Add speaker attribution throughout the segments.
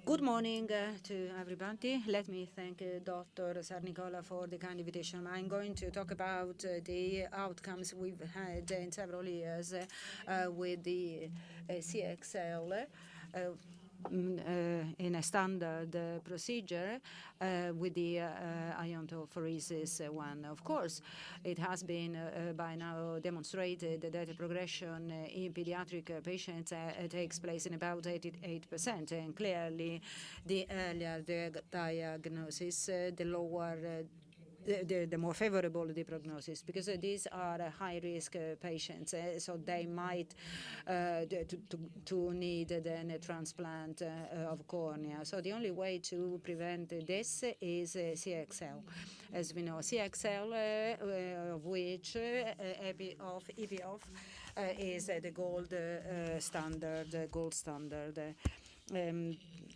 Speaker 1: Good morning to everybody. Let me thank Dr. Sarnicola for the kind invitation. I'm going to talk about the outcomes we've had in several years with the CXL. In a standard procedure with the iontophoresis one. Of course, it has been by now demonstrated that the progression in pediatric patients takes place in about 88%, and clearly the earlier the diagnosis, the lower the more favorable the prognosis, because these are high-risk patients, so they might to need then a transplant of cornea. So the only way to prevent this is CXL. As we know, CXL, of which EPOF is the gold standard.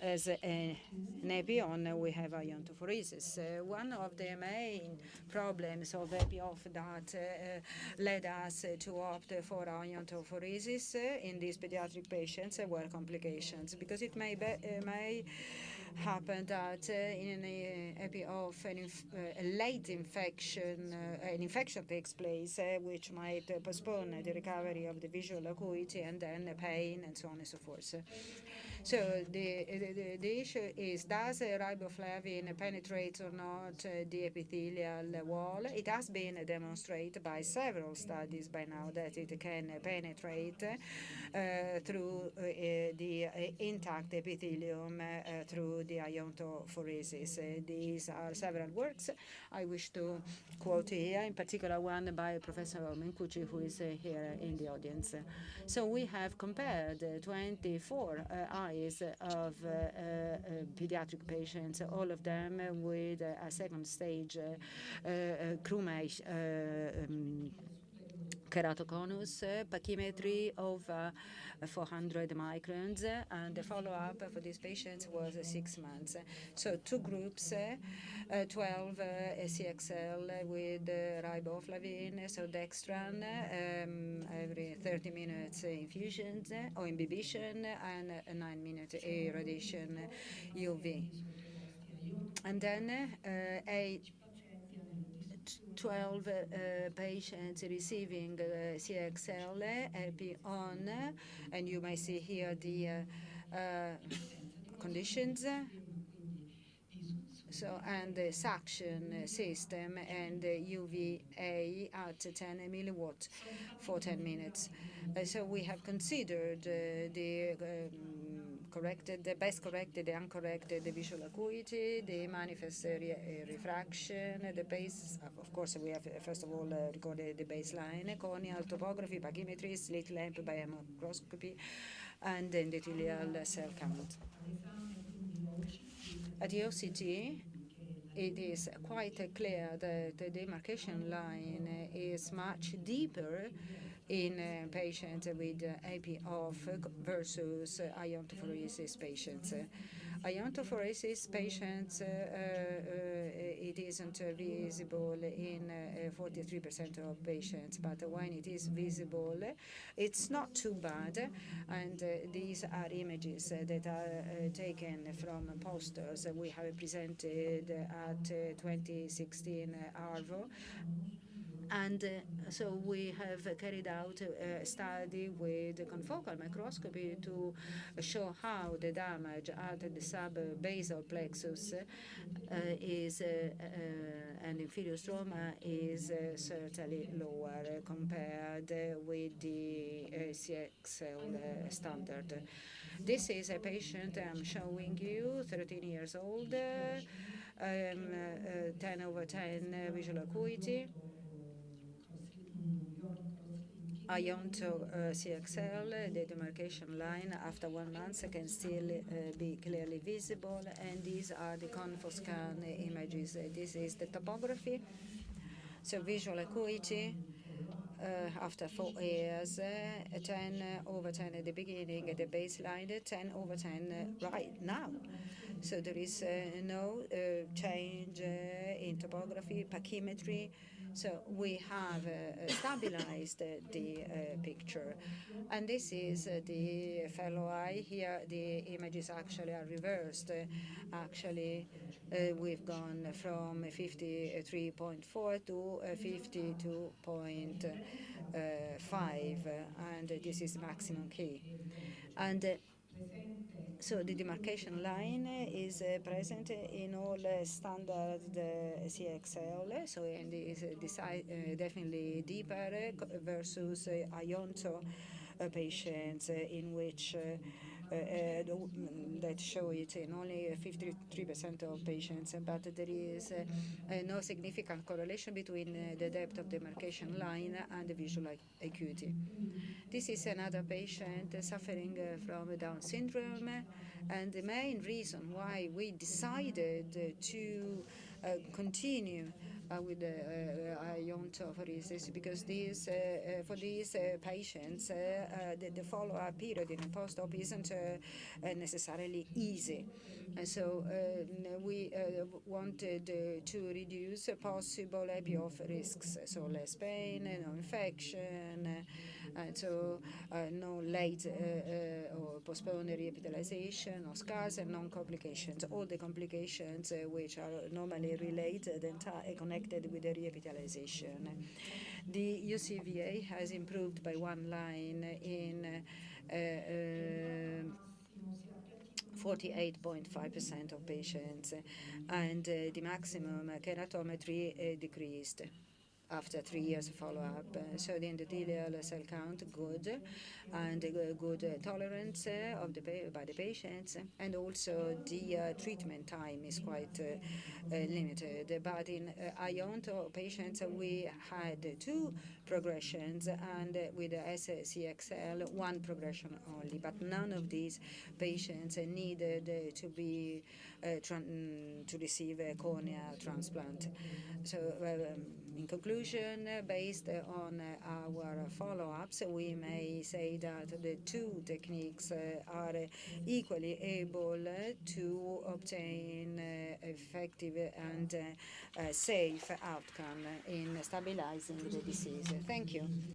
Speaker 1: As an EPION, we have iontophoresis. One of the main problems of EPIOF that led us to opt for iontophoresis in these pediatric patients were complications, because it may happen that in EPIOF a late infection, an infection takes place, which might postpone the recovery of the visual acuity, and then pain, and so on and so forth. So the issue is, does riboflavin penetrate or not the epithelial wall? It has been demonstrated by several studies by now that it can penetrate through the intact epithelium through the iontophoresis. These are several works I wish to quote here, in particular one by Professor Mencucci, who is here in the audience. So we have compared 24 eyes of pediatric patients, all of them with a second stage chromate keratoconus, pachymetry of 400 microns, and the follow-up for these patients was 6 months. So two groups, 12 CXL with riboflavin, so dextran, every 30 minutes infusions or imbibition, and 9-minute irradiation UV. And then 12 patients receiving CXL on, and you may see here the conditions. So, and the suction system and UVA at 10 milliwatts for 10 minutes. So we have considered the best corrected, the uncorrected, the visual acuity, the manifest refraction, the base. Of course, we have first of all recorded the baseline, corneal topography, pachymetry, slit lamp by microscopy, and endothelial cell count. At the OCT, it is quite clear that the demarcation line is much deeper in patients with EPIOF versus iontophoresis patients. Iontophoresis patients, it isn't visible in 43% of patients, but when it is visible, it's not too bad. And these are images that are taken from posters we have presented at 2016 ARVO. And so we have carried out a study with confocal microscopy to show how the damage at the subbasal plexus is and inferior stroma is certainly lower compared with the CXL standard. This is a patient I'm showing you, 13 years old, 10/10 visual acuity. Ionto CXL, the demarcation line after 1 month can still be clearly visible, and these are the ConfoScan images. This is the topography, so visual acuity after 4 years, 10/10 at the beginning, at the baseline, 10/10 right now. So there is no change in topography, pachymetry, So we have stabilized the picture. And this is the fellow eye. Here the images actually are reversed. Actually, we've gone from 53.4 to 52.5, and this is maximum key. And so the demarcation line is present in all standard CXL, so and is definitely deeper versus Ionto patients in which that show it in only 53% of patients, but there is no significant correlation between the depth of demarcation line and the visual acuity. This is another patient suffering from Down syndrome, and the main reason why we decided to continue with iontophoresis because for these patients the follow-up period in post-op isn't necessarily easy. So we wanted to reduce possible epi-off risks, so less pain, no infection, and so no late or postponed reepithelialization, no scars, and non-complications. All the complications which are normally related and connected with the reepithelialization. The UCVA has improved by 1 line in 48.5% of patients, and the maximum keratometry decreased after 3 years follow-up. So the endothelial cell count good, and good tolerance by the patients, and also the treatment time is quite limited. But in Ionto patients, we had 2 progressions, and with SICSSO, 1 progression only. But none of these patients needed to be to receive a corneal transplant. So in conclusion, based on our follow-ups, we may say that the 2 techniques are equally able to obtain effective and safe outcome in stabilizing the disease. Thank you.